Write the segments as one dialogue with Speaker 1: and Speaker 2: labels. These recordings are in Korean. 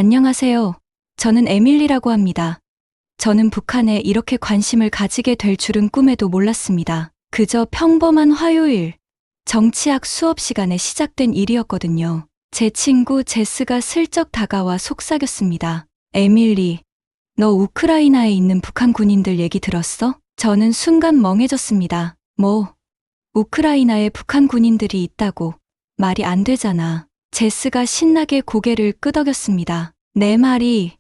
Speaker 1: 안녕하세요. 저는 에밀리라고 합니다. 저는 북한에 이렇게 관심을 가지게 될 줄은 꿈에도 몰랐습니다. 그저 평범한 화요일, 정치학 수업 시간에 시작된 일이었거든요. 제 친구 제스가 슬쩍 다가와 속삭였습니다. 에밀리, 너 우크라이나에 있는 북한 군인들 얘기 들었어? 저는 순간 멍해졌습니다. 뭐, 우크라이나에 북한 군인들이 있다고. 말이 안 되잖아. 제스가 신나게 고개를 끄덕였습니다. 내 말이.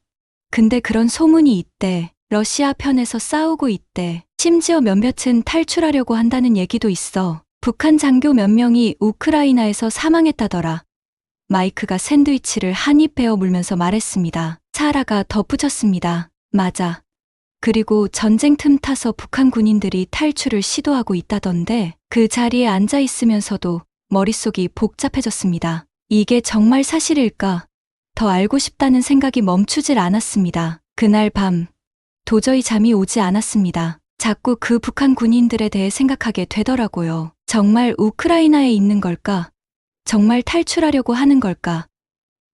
Speaker 1: 근데 그런 소문이 있대. 러시아 편에서 싸우고 있대. 심지어 몇몇은 탈출하려고 한다는 얘기도 있어. 북한 장교 몇 명이 우크라이나에서 사망했다더라. 마이크가 샌드위치를 한 입 베어 물면서 말했습니다. 사라가 덧붙였습니다. 맞아. 그리고 전쟁 틈타서 북한 군인들이 탈출을 시도하고 있다던데 그 자리에 앉아 있으면서도 머릿속이 복잡해졌습니다. 이게 정말 사실일까? 더 알고 싶다는 생각이 멈추질 않았습니다. 그날 밤 도저히 잠이 오지 않았습니다. 자꾸 그 북한 군인들에 대해 생각하게 되더라고요. 정말 우크라이나에 있는 걸까? 정말 탈출하려고 하는 걸까?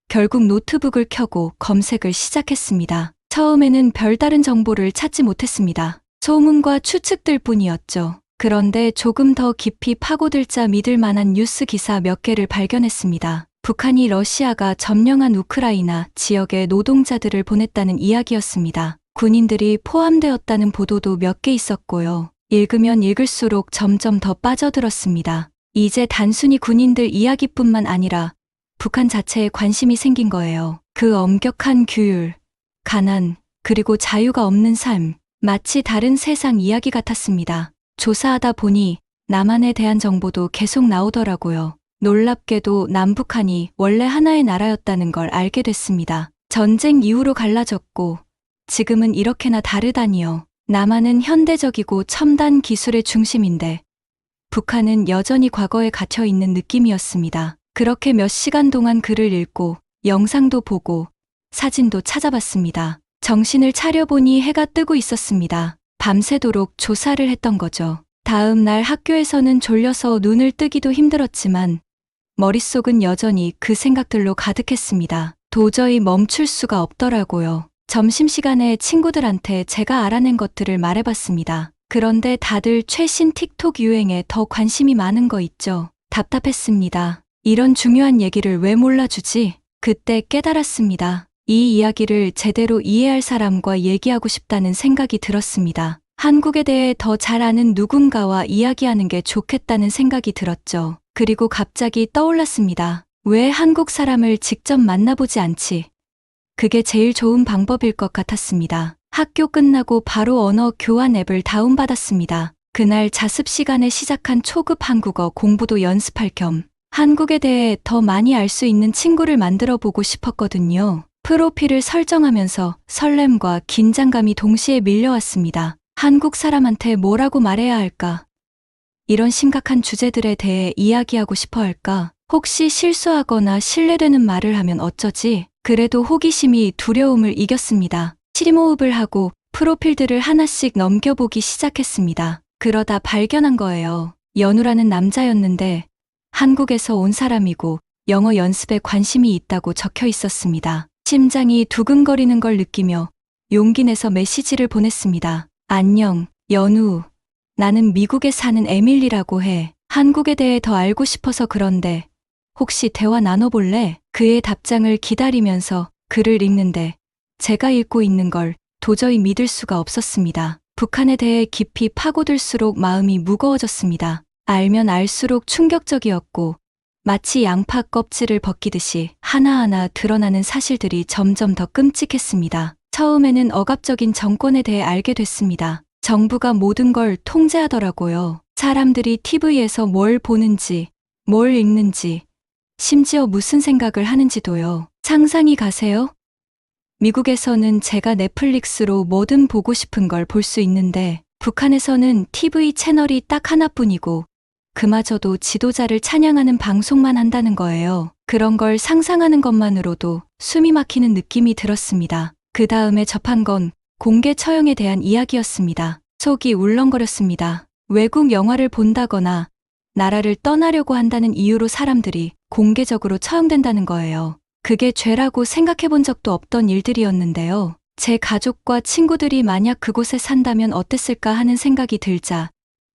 Speaker 1: 결국 노트북을 켜고 검색을 시작했습니다. 처음에는 별다른 정보를 찾지 못했습니다. 소문과 추측들 뿐이었죠. 그런데 조금 더 깊이 파고들자 믿을 만한 뉴스 기사 몇 개를 발견했습니다. 북한이 러시아가 점령한 우크라이나 지역에 노동자들을 보냈다는 이야기였습니다. 군인들이 포함되었다는 보도도 몇 개 있었고요. 읽으면 읽을수록 점점 더 빠져들었습니다. 이제 단순히 군인들 이야기뿐만 아니라 북한 자체에 관심이 생긴 거예요. 그 엄격한 규율, 가난, 그리고 자유가 없는 삶, 마치 다른 세상 이야기 같았습니다. 조사하다 보니 남한에 대한 정보도 계속 나오더라고요. 놀랍게도 남북한이 원래 하나의 나라였다는 걸 알게 됐습니다. 전쟁 이후로 갈라졌고 지금은 이렇게나 다르다니요. 남한은 현대적이고 첨단 기술의 중심인데 북한은 여전히 과거에 갇혀 있는 느낌이었습니다. 그렇게 몇 시간 동안 글을 읽고 영상도 보고 사진도 찾아봤습니다. 정신을 차려보니 해가 뜨고 있었습니다. 밤새도록 조사를 했던 거죠. 다음 날 학교에서는 졸려서 눈을 뜨기도 힘들었지만 머릿속은 여전히 그 생각들로 가득했습니다. 도저히 멈출 수가 없더라고요. 점심시간에 친구들한테 제가 알아낸 것들을 말해봤습니다. 그런데 다들 최신 틱톡 유행에 더 관심이 많은 거 있죠. 답답했습니다. 이런 중요한 얘기를 왜 몰라주지? 그때 깨달았습니다. 이 이야기를 제대로 이해할 사람과 얘기하고 싶다는 생각이 들었습니다. 한국에 대해 더 잘 아는 누군가와 이야기하는 게 좋겠다는 생각이 들었죠. 그리고 갑자기 떠올랐습니다. 왜 한국 사람을 직접 만나보지 않지? 그게 제일 좋은 방법일 것 같았습니다. 학교 끝나고 바로 언어 교환 앱을 다운받았습니다. 그날 자습 시간에 시작한 초급 한국어 공부도 연습할 겸 한국에 대해 더 많이 알 수 있는 친구를 만들어 보고 싶었거든요. 프로필을 설정하면서 설렘과 긴장감이 동시에 밀려왔습니다. 한국 사람한테 뭐라고 말해야 할까? 이런 심각한 주제들에 대해 이야기하고 싶어 할까? 혹시 실수하거나 신뢰되는 말을 하면 어쩌지? 그래도 호기심이 두려움을 이겼습니다. 심호흡을 하고 프로필들을 하나씩 넘겨보기 시작했습니다. 그러다 발견한 거예요. 연우라는 남자였는데 한국에서 온 사람이고 영어 연습에 관심이 있다고 적혀 있었습니다. 심장이 두근거리는 걸 느끼며 용기 내서 메시지를 보냈습니다. 안녕, 연우. 나는 미국에 사는 에밀리라고 해. 한국에 대해 더 알고 싶어서 그런데 혹시 대화 나눠볼래? 그의 답장을 기다리면서 글을 읽는데 제가 읽고 있는 걸 도저히 믿을 수가 없었습니다. 북한에 대해 깊이 파고들수록 마음이 무거워졌습니다. 알면 알수록 충격적이었고 마치 양파 껍질을 벗기듯이 하나하나 드러나는 사실들이 점점 더 끔찍했습니다. 처음에는 억압적인 정권에 대해 알게 됐습니다. 정부가 모든 걸 통제하더라고요. 사람들이 TV에서 뭘 보는지, 뭘 읽는지, 심지어 무슨 생각을 하는지도요. 상상이 가세요? 미국에서는 제가 넷플릭스로 뭐든 보고 싶은 걸 볼 수 있는데 북한에서는 TV 채널이 딱 하나뿐이고 그마저도 지도자를 찬양하는 방송만 한다는 거예요. 그런 걸 상상하는 것만으로도 숨이 막히는 느낌이 들었습니다. 그 다음에 접한 건 공개 처형에 대한 이야기였습니다. 속이 울렁거렸습니다. 외국 영화를 본다거나 나라를 떠나려고 한다는 이유로 사람들이 공개적으로 처형된다는 거예요. 그게 죄라고 생각해 본 적도 없던 일들이었는데요. 제 가족과 친구들이 만약 그곳에 산다면 어땠을까 하는 생각이 들자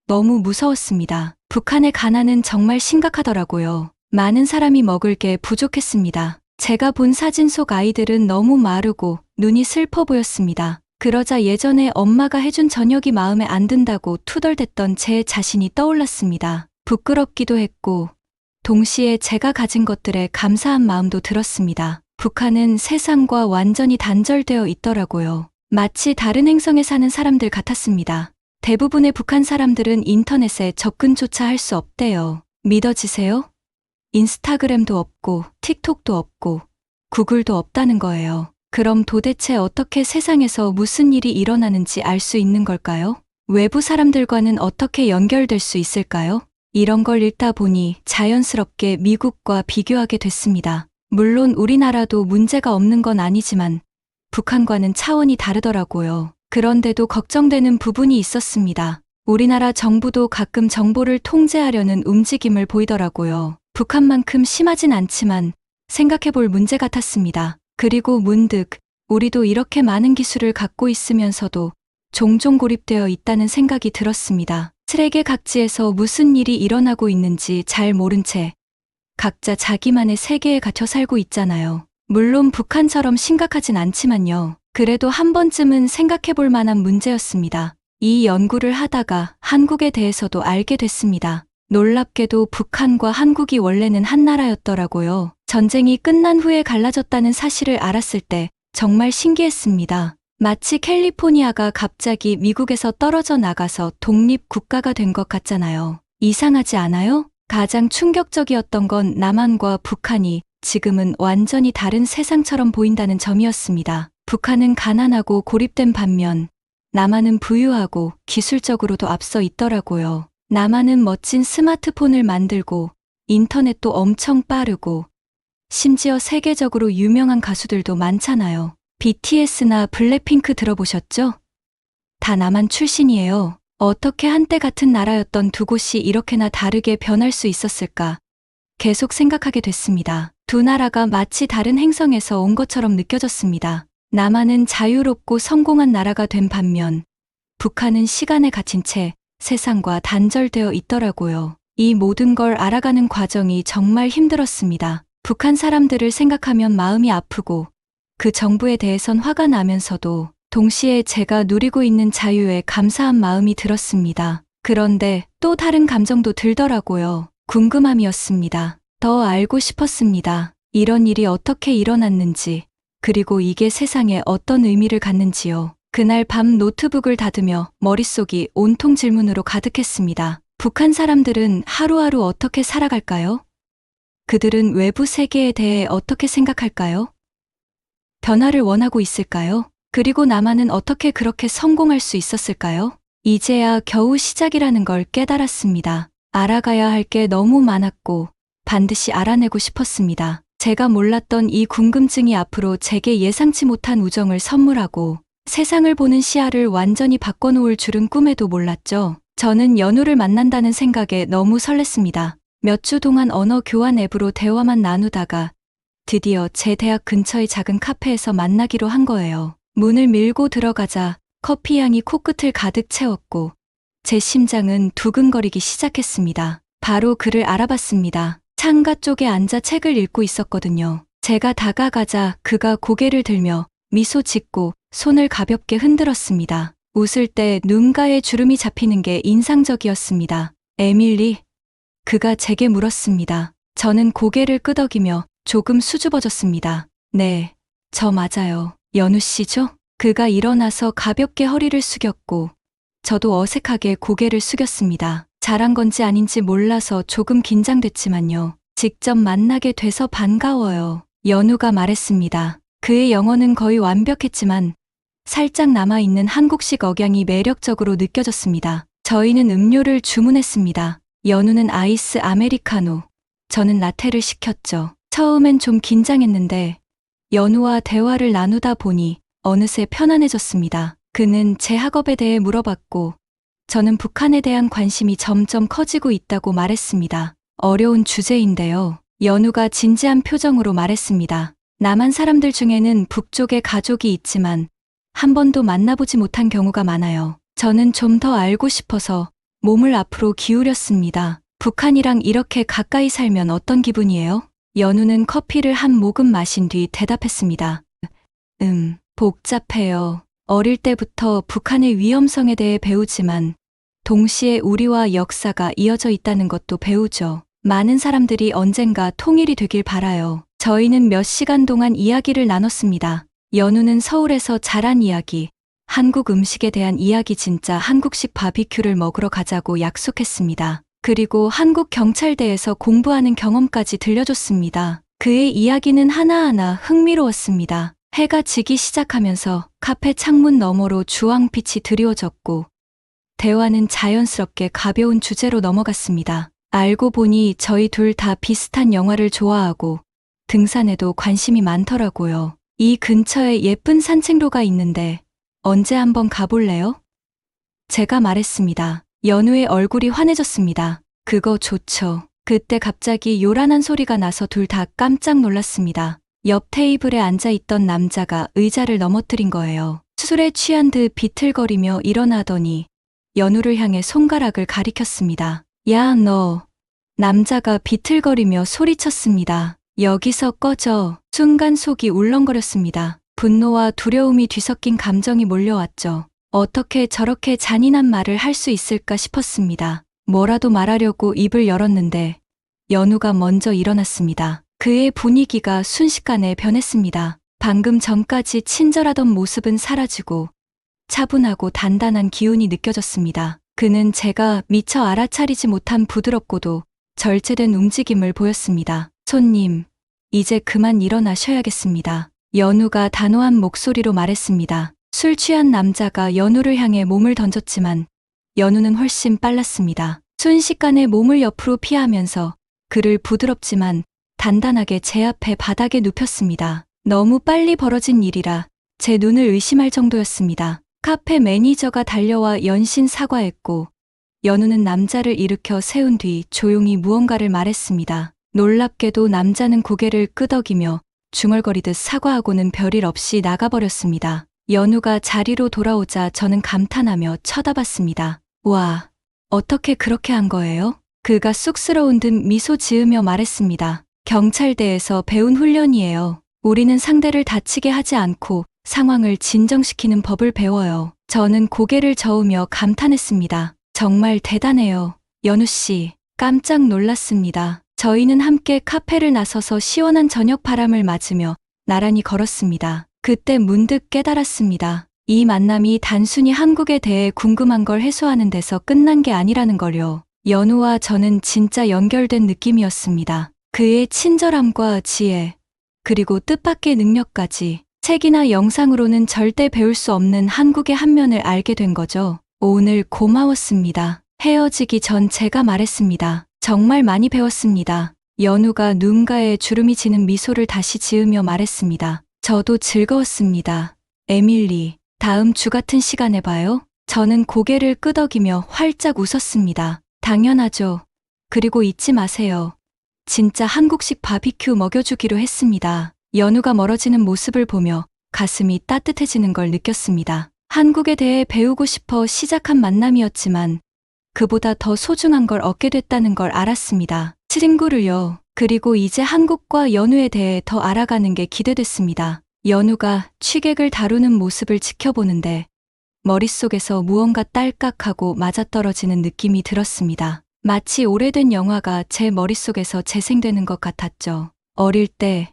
Speaker 1: 너무 무서웠습니다. 북한의 가난은 정말 심각하더라고요. 많은 사람이 먹을 게 부족했습니다. 제가 본 사진 속 아이들은 너무 마르고 눈이 슬퍼 보였습니다. 그러자 예전에 엄마가 해준 저녁이 마음에 안 든다고 투덜댔던 제 자신이 떠올랐습니다. 부끄럽기도 했고 동시에 제가 가진 것들에 감사한 마음도 들었습니다. 북한은 세상과 완전히 단절되어 있더라고요. 마치 다른 행성에 사는 사람들 같았습니다. 대부분의 북한 사람들은 인터넷에 접근조차 할 수 없대요. 믿어지세요? 인스타그램도 없고 틱톡도 없고 구글도 없다는 거예요. 그럼 도대체 어떻게 세상에서 무슨 일이 일어나는지 알 수 있는 걸까요? 외부 사람들과는 어떻게 연결될 수 있을까요? 이런 걸 읽다 보니 자연스럽게 미국과 비교하게 됐습니다. 물론 우리나라도 문제가 없는 건 아니지만 북한과는 차원이 다르더라고요. 그런데도 걱정되는 부분이 있었습니다. 우리나라 정부도 가끔 정보를 통제하려는 움직임을 보이더라고요. 북한만큼 심하진 않지만 생각해볼 문제 같았습니다. 그리고 문득 우리도 이렇게 많은 기술을 갖고 있으면서도 종종 고립되어 있다는 생각이 들었습니다. 세계 각지에서 무슨 일이 일어나고 있는지 잘 모른 채 각자 자기만의 세계에 갇혀 살고 있잖아요. 물론 북한처럼 심각하진 않지만요. 그래도 한 번쯤은 생각해 볼 만한 문제였습니다. 이 연구를 하다가 한국에 대해서도 알게 됐습니다. 놀랍게도 북한과 한국이 원래는 한 나라였더라고요. 전쟁이 끝난 후에 갈라졌다는 사실을 알았을 때 정말 신기했습니다. 마치 캘리포니아가 갑자기 미국에서 떨어져 나가서 독립국가가 된 것 같잖아요. 이상하지 않아요? 가장 충격적이었던 건 남한과 북한이 지금은 완전히 다른 세상처럼 보인다는 점이었습니다. 북한은 가난하고 고립된 반면 남한은 부유하고 기술적으로도 앞서 있더라고요. 남한은 멋진 스마트폰을 만들고 인터넷도 엄청 빠르고 심지어 세계적으로 유명한 가수들도 많잖아요. BTS나 블랙핑크 들어보셨죠? 다 남한 출신이에요. 어떻게 한때 같은 나라였던 두 곳이 이렇게나 다르게 변할 수 있었을까? 계속 생각하게 됐습니다. 두 나라가 마치 다른 행성에서 온 것처럼 느껴졌습니다. 남한은 자유롭고 성공한 나라가 된 반면 북한은 시간에 갇힌 채 세상과 단절되어 있더라고요. 이 모든 걸 알아가는 과정이 정말 힘들었습니다. 북한 사람들을 생각하면 마음이 아프고 그 정부에 대해선 화가 나면서도 동시에 제가 누리고 있는 자유에 감사한 마음이 들었습니다. 그런데 또 다른 감정도 들더라고요. 궁금함이었습니다. 더 알고 싶었습니다. 이런 일이 어떻게 일어났는지, 그리고 이게 세상에 어떤 의미를 갖는지요. 그날 밤 노트북을 닫으며 머릿속이 온통 질문으로 가득했습니다. 북한 사람들은 하루하루 어떻게 살아갈까요? 그들은 외부 세계에 대해 어떻게 생각할까요? 변화를 원하고 있을까요? 그리고 남한은 어떻게 그렇게 성공할 수 있었을까요? 이제야 겨우 시작이라는 걸 깨달았습니다. 알아가야 할 게 너무 많았고 반드시 알아내고 싶었습니다. 제가 몰랐던 이 궁금증이 앞으로 제게 예상치 못한 우정을 선물하고 세상을 보는 시야를 완전히 바꿔놓을 줄은 꿈에도 몰랐죠. 저는 연우를 만난다는 생각에 너무 설렜습니다. 몇 주 동안 언어 교환 앱으로 대화만 나누다가 드디어 제 대학 근처의 작은 카페에서 만나기로 한 거예요. 문을 밀고 들어가자 커피 향이 코끝을 가득 채웠고 제 심장은 두근거리기 시작했습니다. 바로 그를 알아봤습니다. 창가 쪽에 앉아 책을 읽고 있었거든요. 제가 다가가자 그가 고개를 들며 미소 짓고 손을 가볍게 흔들었습니다. 웃을 때 눈가에 주름이 잡히는 게 인상적이었습니다. 에밀리? 그가 제게 물었습니다. 저는 고개를 끄덕이며 조금 수줍어졌습니다. 네, 저 맞아요. 연우 씨죠? 그가 일어나서 가볍게 허리를 숙였고 저도 어색하게 고개를 숙였습니다. 잘한 건지 아닌지 몰라서 조금 긴장됐지만요. 직접 만나게 돼서 반가워요. 연우가 말했습니다. 그의 영어는 거의 완벽했지만 살짝 남아있는 한국식 억양이 매력적으로 느껴졌습니다. 저희는 음료를 주문했습니다. 연우는 아이스 아메리카노, 저는 라테를 시켰죠. 처음엔 좀 긴장했는데 연우와 대화를 나누다 보니 어느새 편안해졌습니다. 그는 제 학업에 대해 물어봤고 저는 북한에 대한 관심이 점점 커지고 있다고 말했습니다. 어려운 주제인데요. 연우가 진지한 표정으로 말했습니다. 남한 사람들 중에는 북쪽에 가족이 있지만 한 번도 만나보지 못한 경우가 많아요. 저는 좀 더 알고 싶어서 몸을 앞으로 기울였습니다. 북한이랑 이렇게 가까이 살면 어떤 기분이에요? 연우는 커피를 한 모금 마신 뒤 대답했습니다. 복잡해요. 어릴 때부터 북한의 위험성에 대해 배우지만 동시에 우리와 역사가 이어져 있다는 것도 배우죠. 많은 사람들이 언젠가 통일이 되길 바라요. 저희는 몇 시간 동안 이야기를 나눴습니다. 연우는 서울에서 자란 이야기, 한국 음식에 대한 이야기, 진짜 한국식 바비큐를 먹으러 가자고 약속했습니다. 그리고 한국 경찰대에서 공부하는 경험까지 들려줬습니다. 그의 이야기는 하나하나 흥미로웠습니다. 해가 지기 시작하면서 카페 창문 너머로 주황빛이 드리워졌고 대화는 자연스럽게 가벼운 주제로 넘어갔습니다. 알고 보니 저희 둘 다 비슷한 영화를 좋아하고 등산에도 관심이 많더라고요. 이 근처에 예쁜 산책로가 있는데 언제 한번 가볼래요? 제가 말했습니다. 연우의 얼굴이 환해졌습니다. 그거 좋죠. 그때 갑자기 요란한 소리가 나서 둘 다 깜짝 놀랐습니다. 옆 테이블에 앉아있던 남자가 의자를 넘어뜨린 거예요. 술에 취한 듯 비틀거리며 일어나더니 연우를 향해 손가락을 가리켰습니다. 야, 너. 남자가 비틀거리며 소리쳤습니다. 여기서 꺼져. 순간 속이 울렁거렸습니다. 분노와 두려움이 뒤섞인 감정이 몰려왔죠. 어떻게 저렇게 잔인한 말을 할 수 있을까 싶었습니다. 뭐라도 말하려고 입을 열었는데 연우가 먼저 일어났습니다. 그의 분위기가 순식간에 변했습니다. 방금 전까지 친절하던 모습은 사라지고 차분하고 단단한 기운이 느껴졌습니다. 그는 제가 미처 알아차리지 못한 부드럽고도 절제된 움직임을 보였습니다. 손님, 이제 그만 일어나셔야겠습니다. 연우가 단호한 목소리로 말했습니다. 술 취한 남자가 연우를 향해 몸을 던졌지만 연우는 훨씬 빨랐습니다. 순식간에 몸을 옆으로 피하면서 그를 부드럽지만 단단하게 제 앞에 바닥에 눕혔습니다. 너무 빨리 벌어진 일이라 제 눈을 의심할 정도였습니다. 카페 매니저가 달려와 연신 사과했고 연우는 남자를 일으켜 세운 뒤 조용히 무언가를 말했습니다. 놀랍게도 남자는 고개를 끄덕이며 중얼거리듯 사과하고는 별일 없이 나가버렸습니다. 연우가 자리로 돌아오자 저는 감탄하며 쳐다봤습니다. 와, 어떻게 그렇게 한 거예요? 그가 쑥스러운 듯 미소 지으며 말했습니다. 경찰대에서 배운 훈련이에요. 우리는 상대를 다치게 하지 않고 상황을 진정시키는 법을 배워요. 저는 고개를 저으며 감탄했습니다. 정말 대단해요. 연우 씨, 깜짝 놀랐습니다. 저희는 함께 카페를 나서서 시원한 저녁 바람을 맞으며 나란히 걸었습니다. 그때 문득 깨달았습니다. 이 만남이 단순히 한국에 대해 궁금한 걸 해소하는 데서 끝난 게 아니라는 걸요. 연우와 저는 진짜 연결된 느낌이었습니다. 그의 친절함과 지혜, 그리고 뜻밖의 능력까지 책이나 영상으로는 절대 배울 수 없는 한국의 한 면을 알게 된 거죠. 오늘 고마웠습니다. 헤어지기 전 제가 말했습니다. 정말 많이 배웠습니다. 연우가 누군가의 주름이 지는 미소를 다시 지으며 말했습니다. 저도 즐거웠습니다. 에밀리, 다음 주 같은 시간에 봐요. 저는 고개를 끄덕이며 활짝 웃었습니다. 당연하죠. 그리고 잊지 마세요. 진짜 한국식 바비큐 먹여주기로 했습니다. 연우가 멀어지는 모습을 보며 가슴이 따뜻해지는 걸 느꼈습니다. 한국에 대해 배우고 싶어 시작한 만남이었지만 그보다 더 소중한 걸 얻게 됐다는 걸 알았습니다. 친구를요. 그리고 이제 한국과 연우에 대해 더 알아가는 게 기대됐습니다. 연우가 취객을 다루는 모습을 지켜보는데 머릿속에서 무언가 딸깍하고 맞아떨어지는 느낌이 들었습니다. 마치 오래된 영화가 제 머릿속에서 재생되는 것 같았죠. 어릴 때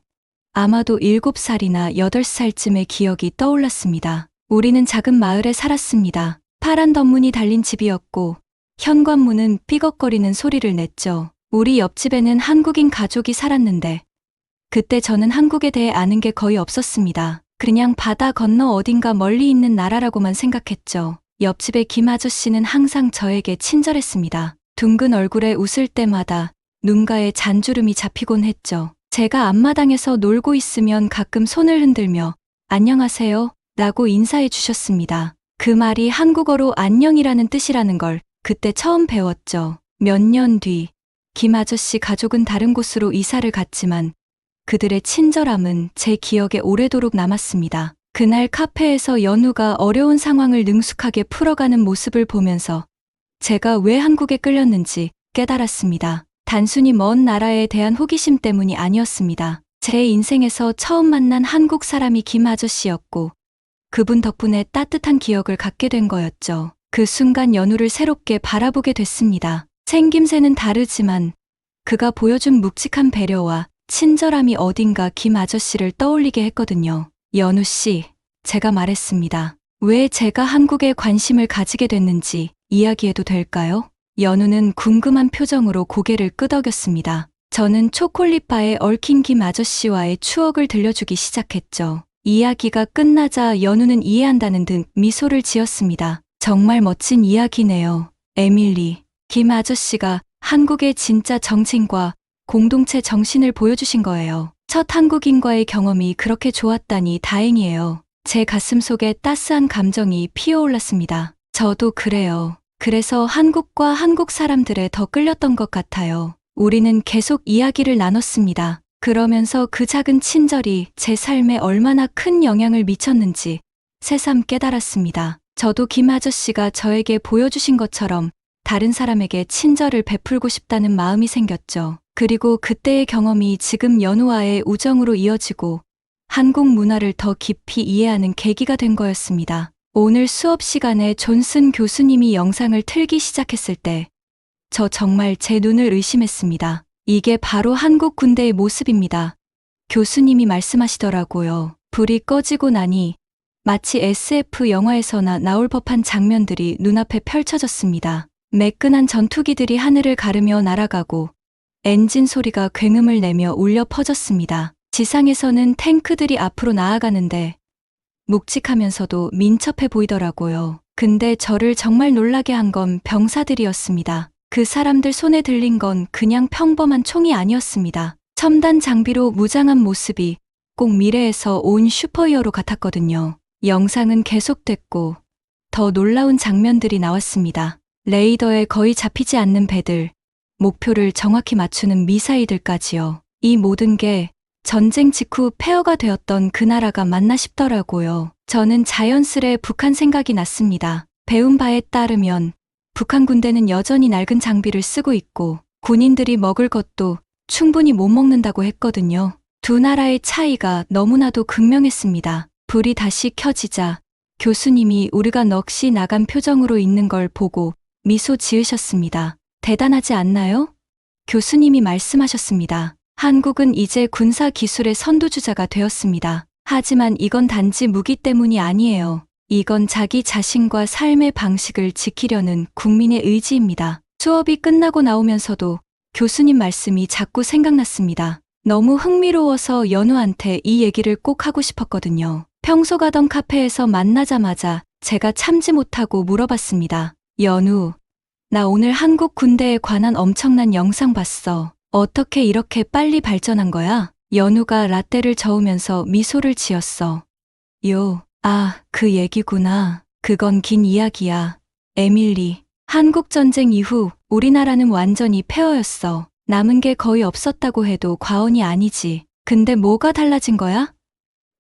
Speaker 1: 아마도 7살이나 8살쯤의 기억이 떠올랐습니다. 우리는 작은 마을에 살았습니다. 파란 덧문이 달린 집이었고 현관문은 삐걱거리는 소리를 냈죠. 우리 옆집에는 한국인 가족이 살았는데 그때 저는 한국에 대해 아는 게 거의 없었습니다. 그냥 바다 건너 어딘가 멀리 있는 나라라고만 생각했죠. 옆집의 김 아저씨는 항상 저에게 친절했습니다. 둥근 얼굴에 웃을 때마다 눈가에 잔주름이 잡히곤 했죠. 제가 앞마당에서 놀고 있으면 가끔 손을 흔들며 안녕하세요 라고 인사해 주셨습니다. 그 말이 한국어로 안녕이라는 뜻이라는 걸 그때 처음 배웠죠. 몇 년 뒤 김 아저씨 가족은 다른 곳으로 이사를 갔지만 그들의 친절함은 제 기억에 오래도록 남았습니다. 그날 카페에서 연우가 어려운 상황을 능숙하게 풀어가는 모습을 보면서 제가 왜 한국에 끌렸는지 깨달았습니다. 단순히 먼 나라에 대한 호기심 때문이 아니었습니다. 제 인생에서 처음 만난 한국 사람이 김 아저씨였고 그분 덕분에 따뜻한 기억을 갖게 된 거였죠. 그 순간 연우를 새롭게 바라보게 됐습니다. 생김새는 다르지만 그가 보여준 묵직한 배려와 친절함이 어딘가 김 아저씨를 떠올리게 했거든요. 연우 씨, 제가 말했습니다. 왜 제가 한국에 관심을 가지게 됐는지 이야기해도 될까요? 연우는 궁금한 표정으로 고개를 끄덕였습니다. 저는 초콜릿바에 얽힌 김 아저씨와의 추억을 들려주기 시작했죠. 이야기가 끝나자 연우는 이해한다는 듯 미소를 지었습니다. 정말 멋진 이야기네요. 에밀리, 김 아저씨가 한국의 진짜 정신과 공동체 정신을 보여주신 거예요. 첫 한국인과의 경험이 그렇게 좋았다니 다행이에요. 제 가슴 속에 따스한 감정이 피어올랐습니다. 저도 그래요. 그래서 한국과 한국 사람들에 더 끌렸던 것 같아요. 우리는 계속 이야기를 나눴습니다. 그러면서 그 작은 친절이 제 삶에 얼마나 큰 영향을 미쳤는지 새삼 깨달았습니다. 저도 김 아저씨가 저에게 보여주신 것처럼 다른 사람에게 친절을 베풀고 싶다는 마음이 생겼죠. 그리고 그때의 경험이 지금 연우와의 우정으로 이어지고 한국 문화를 더 깊이 이해하는 계기가 된 거였습니다. 오늘 수업 시간에 존슨 교수님이 영상을 틀기 시작했을 때 저 정말 제 눈을 의심했습니다. 이게 바로 한국 군대의 모습입니다. 교수님이 말씀하시더라고요. 불이 꺼지고 나니 마치 SF 영화에서나 나올 법한 장면들이 눈앞에 펼쳐졌습니다. 매끈한 전투기들이 하늘을 가르며 날아가고 엔진 소리가 굉음을 내며 울려 퍼졌습니다. 지상에서는 탱크들이 앞으로 나아가는데 묵직하면서도 민첩해 보이더라고요. 근데 저를 정말 놀라게 한 건 병사들이었습니다. 그 사람들 손에 들린 건 그냥 평범한 총이 아니었습니다. 첨단 장비로 무장한 모습이 꼭 미래에서 온 슈퍼히어로 같았거든요. 영상은 계속됐고 더 놀라운 장면들이 나왔습니다. 레이더에 거의 잡히지 않는 배들, 목표를 정확히 맞추는 미사일들까지요. 이 모든 게 전쟁 직후 폐허가 되었던 그 나라가 맞나 싶더라고요. 저는 자연스레 북한 생각이 났습니다. 배운 바에 따르면 북한 군대는 여전히 낡은 장비를 쓰고 있고 군인들이 먹을 것도 충분히 못 먹는다고 했거든요. 두 나라의 차이가 너무나도 극명했습니다. 불이 다시 켜지자 교수님이 우리가 넋이 나간 표정으로 있는 걸 보고 미소 지으셨습니다. 대단하지 않나요? 교수님이 말씀하셨습니다. 한국은 이제 군사 기술의 선두주자가 되었습니다. 하지만 이건 단지 무기 때문이 아니에요. 이건 자기 자신과 삶의 방식을 지키려는 국민의 의지입니다. 수업이 끝나고 나오면서도 교수님 말씀이 자꾸 생각났습니다. 너무 흥미로워서 연우한테 이 얘기를 꼭 하고 싶었거든요. 평소 가던 카페에서 만나자마자 제가 참지 못하고 물어봤습니다. 연우, 나 오늘 한국 군대에 관한 엄청난 영상 봤어. 어떻게 이렇게 빨리 발전한 거야? 연우가 라떼를 저으면서 미소를 지었어. 그 얘기구나. 그건 긴 이야기야. 에밀리, 한국전쟁 이후 우리나라는 완전히 폐허였어. 남은 게 거의 없었다고 해도 과언이 아니지. 근데 뭐가 달라진 거야?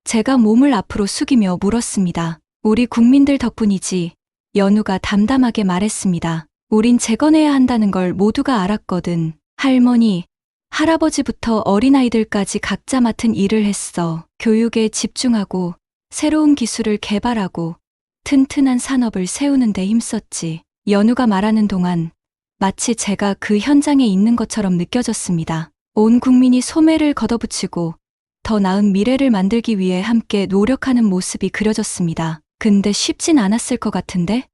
Speaker 1: 제가 몸을 앞으로 숙이며 물었습니다. 우리 국민들 덕분이지. 연우가 담담하게 말했습니다. 우린 재건해야 한다는 걸 모두가 알았거든. 할머니, 할아버지부터 어린아이들까지 각자 맡은 일을 했어. 교육에 집중하고 새로운 기술을 개발하고 튼튼한 산업을 세우는 데 힘썼지. 연우가 말하는 동안 마치 제가 그 현장에 있는 것처럼 느껴졌습니다. 온 국민이 소매를 걷어붙이고 더 나은 미래를 만들기 위해 함께 노력하는 모습이 그려졌습니다. 근데 쉽진 않았을 것 같은데?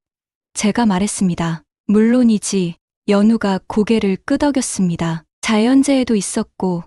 Speaker 1: 제가 말했습니다. 물론이지. 연우가 고개를 끄덕였습니다. 자연재해도 있었고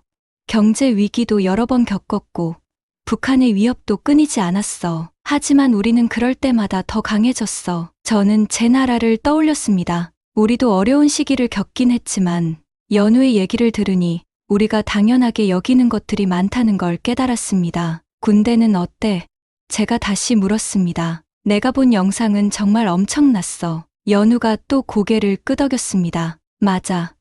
Speaker 1: 경제 위기도 여러 번 겪었고 북한의 위협도 끊이지 않았어. 하지만 우리는 그럴 때마다 더 강해졌어. 저는 제 나라를 떠올렸습니다. 우리도 어려운 시기를 겪긴 했지만 연우의 얘기를 들으니 우리가 당연하게 여기는 것들이 많다는 걸 깨달았습니다. 군대는 어때? 제가 다시 물었습니다. 내가 본 영상은 정말 엄청났어. 연우가 또 고개를 끄덕였습니다. 맞아.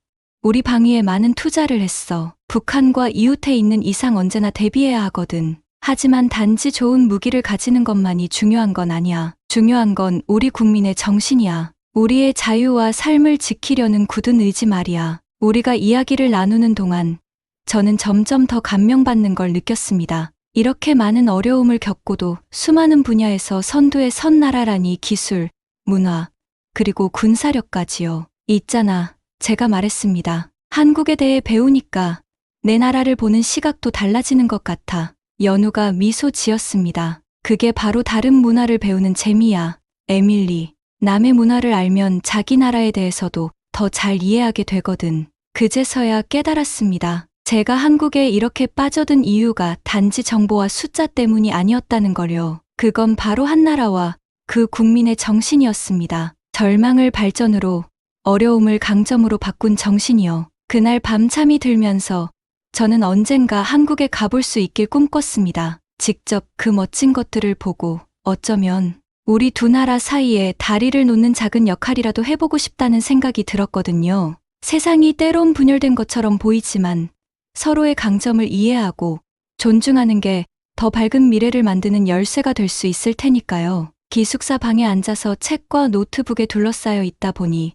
Speaker 1: 우리 방위에 많은 투자를 했어. 북한과 이웃해 있는 이상 언제나 대비해야 하거든. 하지만 단지 좋은 무기를 가지는 것만이 중요한 건 아니야. 중요한 건 우리 국민의 정신이야. 우리의 자유와 삶을 지키려는 굳은 의지 말이야. 우리가 이야기를 나누는 동안 저는 점점 더 감명받는 걸 느꼈습니다. 이렇게 많은 어려움을 겪고도 수많은 분야에서 선두에 선 나라라니 기술, 문화, 그리고 군사력까지요. 있잖아, 제가 말했습니다. 한국에 대해 배우니까 내 나라를 보는 시각도 달라지는 것 같아. 연우가 미소 지었습니다. 그게 바로 다른 문화를 배우는 재미야. 에밀리, 남의 문화를 알면 자기 나라에 대해서도 더 잘 이해하게 되거든. 그제서야 깨달았습니다. 제가 한국에 이렇게 빠져든 이유가 단지 정보와 숫자 때문이 아니었다는 걸요. 그건 바로 한나라와 그 국민의 정신이었습니다. 절망을 발전으로, 어려움을 강점으로 바꾼 정신이요. 그날 밤잠이 들면서 저는 언젠가 한국에 가볼 수 있길 꿈꿨습니다. 직접 그 멋진 것들을 보고 어쩌면 우리 두 나라 사이에 다리를 놓는 작은 역할이라도 해보고 싶다는 생각이 들었거든요. 세상이 때론 분열된 것처럼 보이지만 서로의 강점을 이해하고 존중하는 게 더 밝은 미래를 만드는 열쇠가 될 수 있을 테니까요. 기숙사 방에 앉아서 책과 노트북에 둘러싸여 있다 보니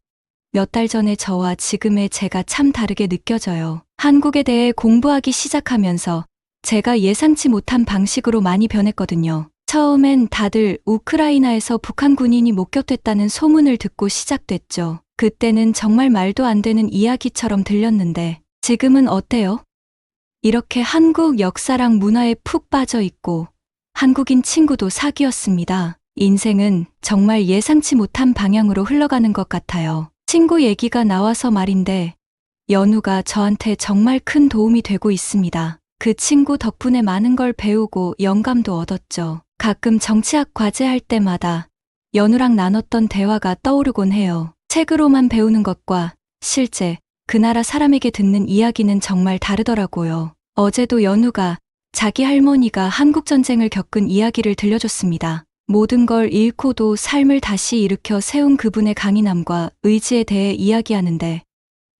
Speaker 1: 몇 달 전의 저와 지금의 제가 참 다르게 느껴져요. 한국에 대해 공부하기 시작하면서 제가 예상치 못한 방식으로 많이 변했거든요. 처음엔 다들 우크라이나에서 북한 군인이 목격됐다는 소문을 듣고 시작됐죠. 그때는 정말 말도 안 되는 이야기처럼 들렸는데 지금은 어때요? 이렇게 한국 역사랑 문화에 푹 빠져 있고 한국인 친구도 사귀었습니다. 인생은 정말 예상치 못한 방향으로 흘러가는 것 같아요. 친구 얘기가 나와서 말인데 연우가 저한테 정말 큰 도움이 되고 있습니다. 그 친구 덕분에 많은 걸 배우고 영감도 얻었죠. 가끔 정치학 과제할 때마다 연우랑 나눴던 대화가 떠오르곤 해요. 책으로만 배우는 것과 실제 그 나라 사람에게 듣는 이야기는 정말 다르더라고요. 어제도 연우가 자기 할머니가 한국전쟁을 겪은 이야기를 들려줬습니다. 모든 걸 잃고도 삶을 다시 일으켜 세운 그분의 강인함과 의지에 대해 이야기하는데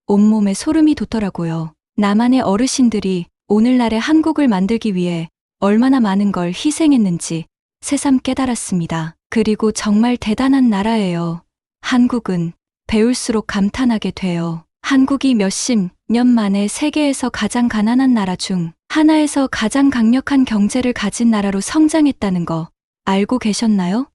Speaker 1: 온몸에 소름이 돋더라고요. 나만의 어르신들이 오늘날의 한국을 만들기 위해 얼마나 많은 걸 희생했는지 새삼 깨달았습니다. 그리고 정말 대단한 나라예요. 한국은 배울수록 감탄하게 돼요. 한국이 몇십 년 만에 세계에서 가장 가난한 나라 중 하나에서 가장 강력한 경제를 가진 나라로 성장했다는 거 알고 계셨나요?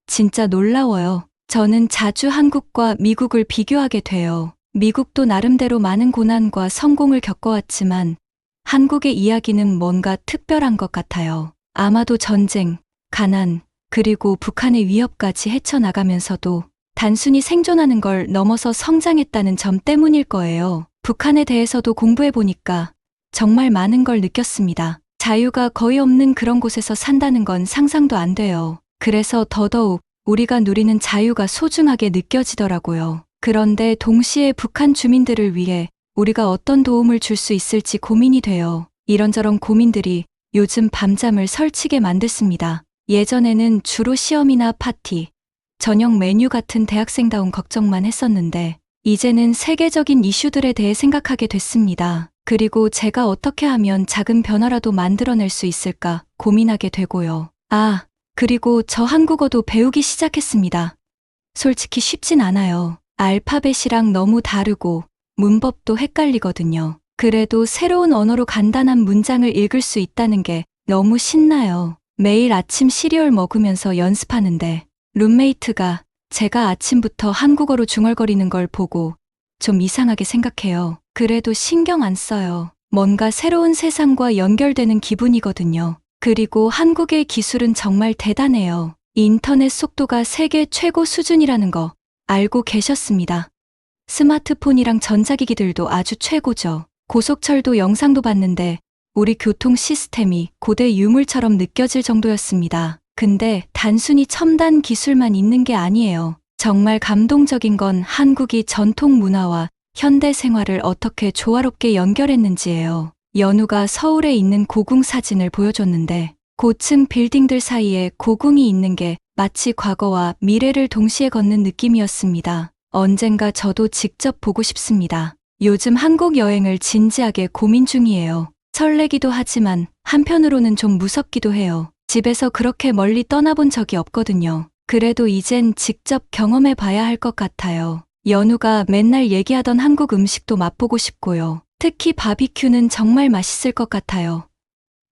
Speaker 1: 진짜 놀라워요. 저는 자주 한국과 미국을 비교하게 돼요. 미국도 나름대로 많은 고난과 성공을 겪어왔지만 한국의 이야기는 뭔가 특별한 것 같아요. 아마도 전쟁, 가난, 그리고 북한의 위협까지 헤쳐나가면서도 단순히 생존하는 걸 넘어서 성장했다는 점 때문일 거예요. 북한에 대해서도 공부해보니까 정말 많은 걸 느꼈습니다. 자유가 거의 없는 그런 곳에서 산다는 건 상상도 안 돼요. 그래서 더더욱 우리가 누리는 자유가 소중하게 느껴지더라고요. 그런데 동시에 북한 주민들을 위해 우리가 어떤 도움을 줄 수 있을지 고민이 돼요. 이런저런 고민들이 요즘 밤잠을 설치게 만들습니다. 예전에는 주로 시험이나 파티, 저녁 메뉴 같은 대학생다운 걱정만 했었는데 이제는 세계적인 이슈들에 대해 생각하게 됐습니다. 그리고 제가 어떻게 하면 작은 변화라도 만들어낼 수 있을까 고민하게 되고요. 그리고 저 한국어도 배우기 시작했습니다. 솔직히 쉽진 않아요. 알파벳이랑 너무 다르고 문법도 헷갈리거든요. 그래도 새로운 언어로 간단한 문장을 읽을 수 있다는 게 너무 신나요. 매일 아침 시리얼 먹으면서 연습하는데 룸메이트가 제가 아침부터 한국어로 중얼거리는 걸 보고 좀 이상하게 생각해요. 그래도 신경 안 써요. 뭔가 새로운 세상과 연결되는 기분이거든요. 그리고 한국의 기술은 정말 대단해요. 인터넷 속도가 세계 최고 수준이라는 거 알고 계셨습니다. 스마트폰이랑 전자기기들도 아주 최고죠. 고속철도 영상도 봤는데 우리 교통 시스템이 고대 유물처럼 느껴질 정도였습니다. 근데 단순히 첨단 기술만 있는 게 아니에요. 정말 감동적인 건 한국이 전통 문화와 현대 생활을 어떻게 조화롭게 연결했는지예요. 연우가 서울에 있는 고궁 사진을 보여줬는데 고층 빌딩들 사이에 고궁이 있는 게 마치 과거와 미래를 동시에 걷는 느낌이었습니다. 언젠가 저도 직접 보고 싶습니다. 요즘 한국 여행을 진지하게 고민 중이에요. 설레기도 하지만 한편으로는 좀 무섭기도 해요. 집에서 그렇게 멀리 떠나본 적이 없거든요. 그래도 이젠 직접 경험해 봐야 할 것 같아요. 연우가 맨날 얘기하던 한국 음식도 맛보고 싶고요. 특히 바비큐는 정말 맛있을 것 같아요.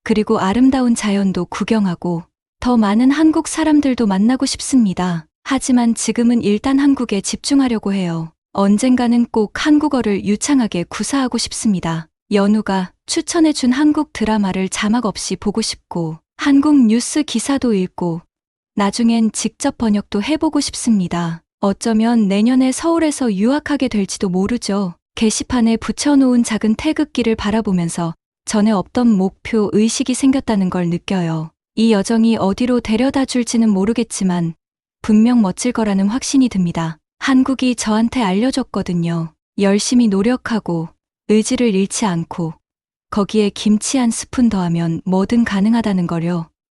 Speaker 1: 그리고 아름다운 자연도 구경하고 더 많은 한국 사람들도 만나고 싶습니다. 하지만 지금은 일단 한국에 집중하려고 해요. 언젠가는 꼭 한국어를 유창하게 구사하고 싶습니다. 연우가 추천해준 한국 드라마를 자막 없이 보고 싶고 한국 뉴스 기사도 읽고 나중엔 직접 번역도 해보고 싶습니다. 어쩌면 내년에 서울에서 유학하게 될지도 모르죠. 게시판에 붙여놓은 작은 태극기를 바라보면서 전에 없던 목표 의식이 생겼다는 걸 느껴요. 이 여정이 어디로 데려다 줄지는 모르겠지만 분명 멋질 거라는 확신이 듭니다. 한국이 저한테 알려줬거든요. 열심히 노력하고 의지를 잃지 않고 거기에 김치 한 스푼 더하면 뭐든 가능하다는 걸요.